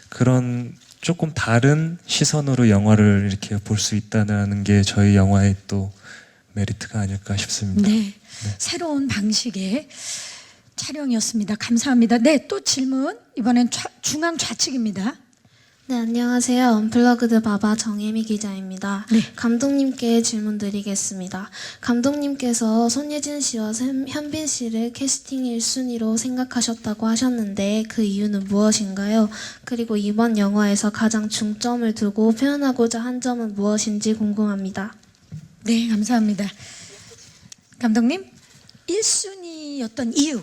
그런 조금 다른 시선으로 영화를 이렇게 볼 수 있다는 게 저희 영화의 또 메리트가 아닐까 싶습니다. 네. 새로운 방식의 촬영이었습니다. 감사합니다. 네, 또 질문. 이번엔 중앙 좌측입니다. 네, 안녕하세요. 언플러그드 바바 정혜미 기자입니다. 네. 감독님께 질문 드리겠습니다. 감독님께서 손예진 씨와 현빈 씨를 캐스팅 1순위로 생각하셨다고 하셨는데 그 이유는 무엇인가요? 그리고 이번 영화에서 가장 중점을 두고 표현하고자 한 점은 무엇인지 궁금합니다. 네, 감사합니다. 감독님, 1순위였던 이유.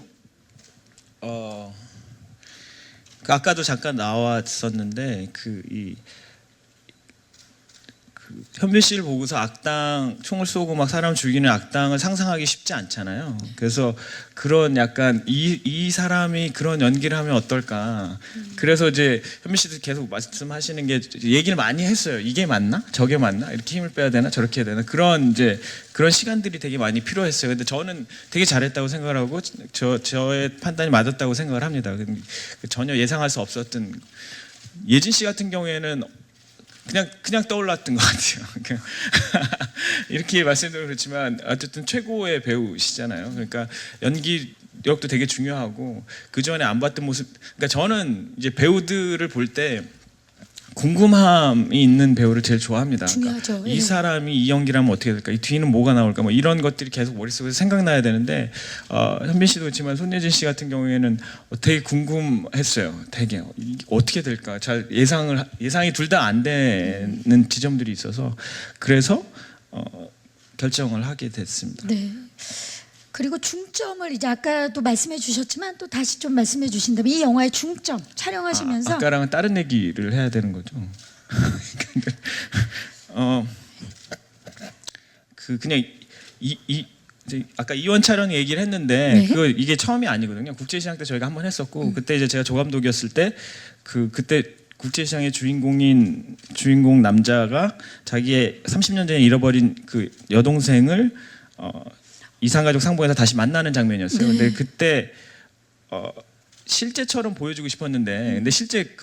그 아까도 잠깐 나왔었는데 현빈 씨를 보고서 악당 총을 쏘고 막 사람 죽이는 악당을 상상하기 쉽지 않잖아요. 그래서 그런 약간 이 사람이 그런 연기를 하면 어떨까. 그래서 이제 현빈 씨도 계속 말씀하시는 게 얘기를 많이 했어요. 이게 맞나? 저게 맞나? 이렇게 힘을 빼야 되나? 저렇게 해야 되나? 그런 시간들이 되게 많이 필요했어요. 근데 저는 되게 잘했다고 생각을 하고 저의 판단이 맞았다고 생각을 합니다. 전혀 예상할 수 없었던 예진 씨 같은 경우에는 그냥 떠올랐던 것 같아요. 그냥 이렇게 말씀드리면 그렇지만 어쨌든 최고의 배우시잖아요. 그러니까 연기력도 되게 중요하고 그 전에 안 봤던 모습. 그러니까 저는 이제 배우들을 볼 때 궁금함이 있는 배우를 제일 좋아합니다. 중요하죠. 그러니까 예. 이 사람이 이 연기를 하면 어떻게 될까? 이 뒤는 뭐가 나올까? 뭐 이런 것들이 계속 머릿속에서 생각나야 되는데 현빈 씨도 그렇지만 손예진 씨 같은 경우에는 되게 궁금했어요. 되게 이게 어떻게 될까? 잘 예상이 둘 다 안 되는 지점들이 있어서 그래서 결정을 하게 됐습니다. 네. 그리고 중점을 이제 아까도 말씀해 주셨지만 또 다시 좀 말씀해 주신다면 이 영화의 중점 촬영하시면서 아까랑은 다른 얘기를 해야 되는 거죠. 그냥 이제 아까 이원 촬영 얘기를 했는데 네. 이게 처음이 아니거든요. 국제시장 때 저희가 한번 했었고 그때 이제 제가 조감독이었을 때 그때 국제시장의 주인공 남자가 자기의 30년 전에 잃어버린 그 여동생을 이산가족 상봉에서 다시 만나는 장면이었어요. 네. 근데 그때 실제처럼 보여주고 싶었는데 근데 실제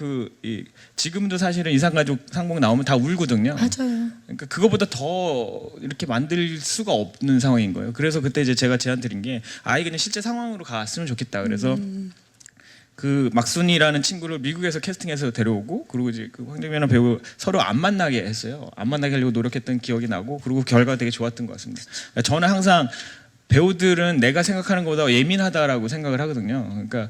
지금도 사실은 이산가족 상봉 나오면 다 울거든요. 맞아요. 그러니까 그거보다 더 이렇게 만들 수가 없는 상황인 거예요. 그래서 그때 이제 제가 제안 드린 게 아예 그냥 실제 상황으로 갔으면 좋겠다. 그래서 그 막순이라는 친구를 미국에서 캐스팅해서 데려오고 그리고 이제 그 황정민이라는 배우 서로 안 만나게 했어요. 안 만나게 하려고 노력했던 기억이 나고 그리고 결과가 되게 좋았던 것 같습니다. 그러니까 저는 항상 배우들은 내가 생각하는 것보다 예민하다라고 생각을 하거든요. 그러니까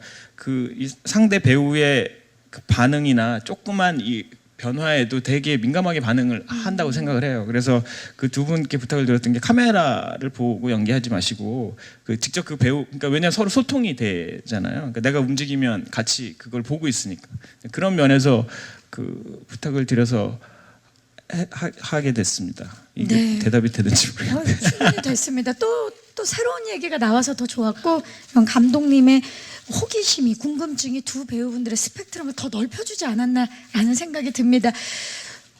이 상대 배우의 그 반응이나 조그만 이 변화에도 되게 민감하게 반응을 한다고 생각을 해요. 그래서 그 두 분께 부탁을 드렸던 게 카메라를 보고 연기하지 마시고 직접 그 배우, 그러니까 왜냐하면 서로 소통이 되잖아요. 그러니까 내가 움직이면 같이 그걸 보고 있으니까 그런 면에서 그 부탁을 드려서 하게 됐습니다. 이게 네. 대답이 되는지 모르겠네요. 충분히 됐습니다. 또 새로운 얘기가 나와서 더 좋았고 이건 감독님의 호기심이 궁금증이 두 배우분들의 스펙트럼을 더 넓혀주지 않았나라는 생각이 듭니다.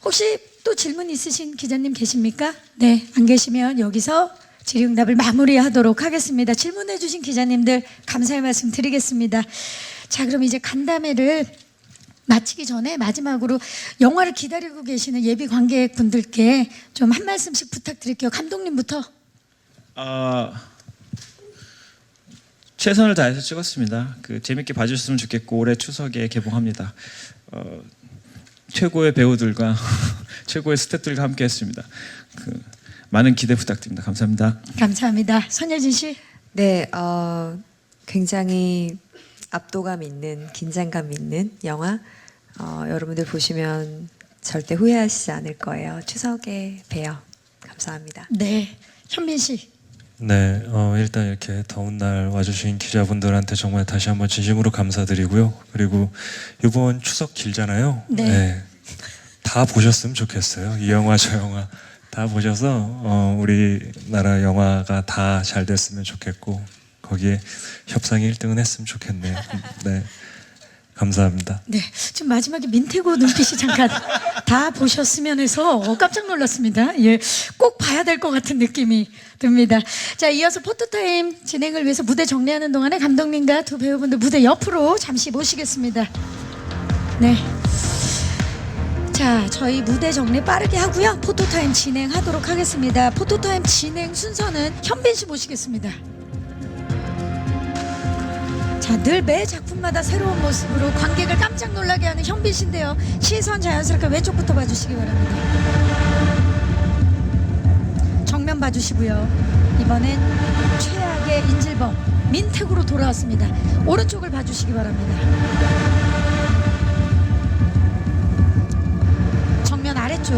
혹시 또 질문 있으신 기자님 계십니까? 네, 안 계시면 여기서 질의응답을 마무리하도록 하겠습니다. 질문해주신 기자님들 감사의 말씀 드리겠습니다. 자, 그럼 이제 간담회를 마치기 전에 마지막으로 영화를 기다리고 계시는 예비 관객분들께 좀 한 말씀씩 부탁드릴게요. 감독님부터. 최선을 다해서 찍었습니다. 재밌게 봐주셨으면 좋겠고 올해 추석에 개봉합니다. 최고의 배우들과 최고의 스태프들과 함께했습니다. 많은 기대 부탁드립니다. 감사합니다. 감사합니다. 손예진 씨. 네, 굉장히 압도감 있는 긴장감 있는 영화 여러분들 보시면 절대 후회하시지 않을 거예요. 추석에 봬요. 감사합니다. 네, 현민 씨. 네, 일단 이렇게 더운 날 와주신 기자분들한테 정말 다시 한번 진심으로 감사드리고요. 그리고 이번 추석 길잖아요. 네. 다 보셨으면 좋겠어요. 이 영화 저 영화 다 보셔서 우리나라 영화가 다 잘 됐으면 좋겠고 거기에 협상이 1등은 했으면 좋겠네요. 네, 감사합니다. 네, 지금 마지막에 민태구 눈빛이 잠깐 다 보셨으면 해서 깜짝 놀랐습니다. 예, 꼭 봐야 될 것 같은 느낌이 듭니다. 자, 이어서 포토타임 진행을 위해서 무대 정리하는 동안에 감독님과 두 배우분들 무대 옆으로 잠시 모시겠습니다. 네. 자, 저희 무대 정리 빠르게 하고요. 포토타임 진행하도록 하겠습니다. 포토타임 진행 순서는 현빈 씨 모시겠습니다. 자, 늘 매 작품마다 새로운 모습으로 관객을 깜짝 놀라게 하는 현빈 씨인데요. 시선 자연스럽게 왼쪽부터 봐주시기 바랍니다. 정면 봐주시고요. 이번엔 최악의 인질범 민택으로 돌아왔습니다. 오른쪽을 봐주시기 바랍니다. 정면 아래쪽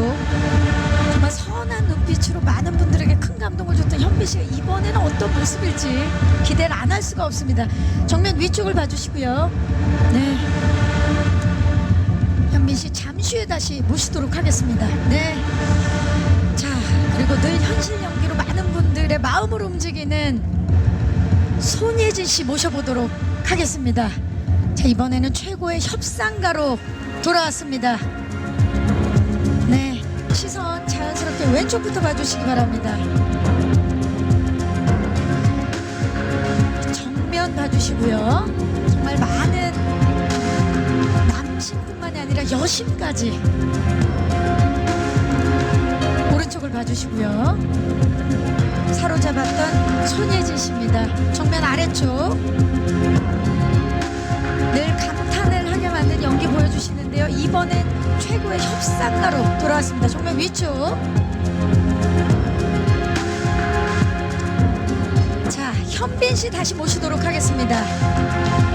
정말 선한 눈빛으로 많은 분들에게 큰 감동을 줬던 현빈 씨가 이번에는 어떤 모습일지 기대를 안 할 수가 없습니다. 정면 위쪽을 봐주시고요. 네, 현빈 씨 잠시 후에 다시 모시도록 하겠습니다. 네. 자, 그리고 늘 현실 연기로 많은 분들의 마음을 움직이는 손예진 씨 모셔보도록 하겠습니다. 자, 이번에는 최고의 협상가로 돌아왔습니다. 네, 시선 자연스럽게 왼쪽부터 봐주시기 바랍니다. 정면 봐주시고요. 정말 많은 남신뿐만이 아니라 여신까지 오른쪽을 봐주시고요. 사로잡았던 손예진 씨입니다. 정면 아래쪽 늘 감탄을 하게 만든 연기 보여주시는데요. 이번엔 최고의 협상가로 돌아왔습니다. 정면 위쪽. 자, 현빈 씨 다시 모시도록 하겠습니다.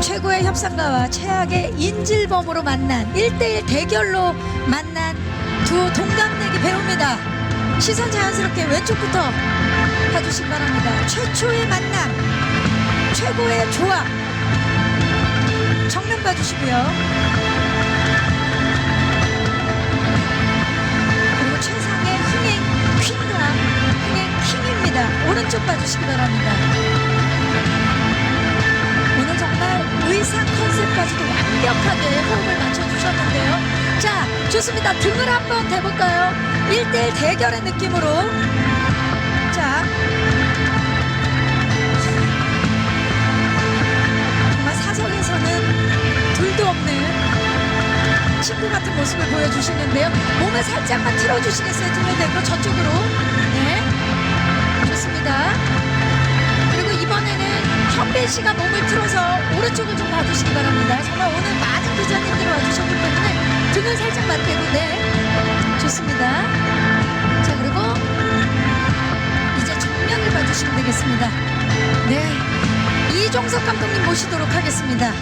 최고의 협상가와 최악의 인질범으로 만난 1대1 대결로 만난 두 동갑내기 배우입니다. 시선 자연스럽게 왼쪽부터 봐주시기 바랍니다. 최초의 만남, 최고의 조합. 정면 봐주시고요. 그리고 최상의 흥행 퀸과 흥행 킹입니다. 오른쪽 봐주시기 바랍니다. 오늘 정말 의상 컨셉까지도 완벽하게 호흡을 맞춰주셨는데요. 자, 좋습니다. 등을 한번 대볼까요? 1대1 대결의 느낌으로. 자, 정말 사석에서는 둘도 없는 친구 같은 모습을 보여주시는데요. 몸을 살짝만 틀어주시겠어요? 등을 대고 저쪽으로. 네, 좋습니다. 그리고 이번에는 현빈 씨가 몸을 틀어서 오른쪽을 좀 봐주시기 바랍니다. 정말 오늘 많은 기자님들이 와주셨기 때문에 등을 살짝 맞대고. 네, 좋습니다. 자, 그리고 이제 정면을 봐주시면 되겠습니다. 네, 이종석 감독님 모시도록 하겠습니다.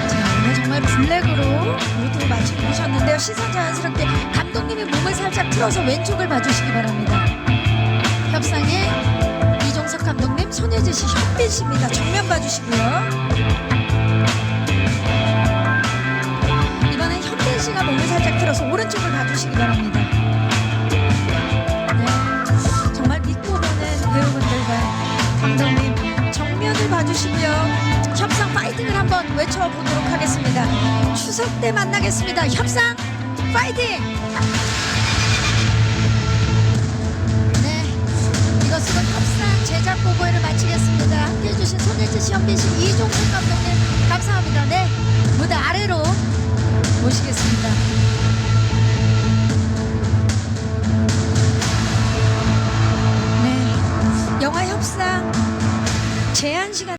자, 오늘 정말 블랙으로 모두 맞춰주셨는데요. 시선 자연스럽게 감독님이 몸을 살짝 틀어서 왼쪽을 봐주시기 바랍니다. 협상의 이종석 감독님, 손예진 씨, 현빈 씨입니다. 정면 봐주시고요. 이번엔 현빈 씨가 몸을 살짝 틀어서 오른쪽을 봐주시기 바랍니다. 네, 정말 믿고 보는 배우분들과 감독님 정면을 봐주시며 협상 파이팅을 한번 외쳐보도록 하겠습니다. 추석 때 만나겠습니다. 협상 파이팅! 이것으로 협상 제작 보고회를 마치겠습니다. 함께해 주신 손예진 씨, 현빈 씨, 이종석 감독님 감사합니다. 네.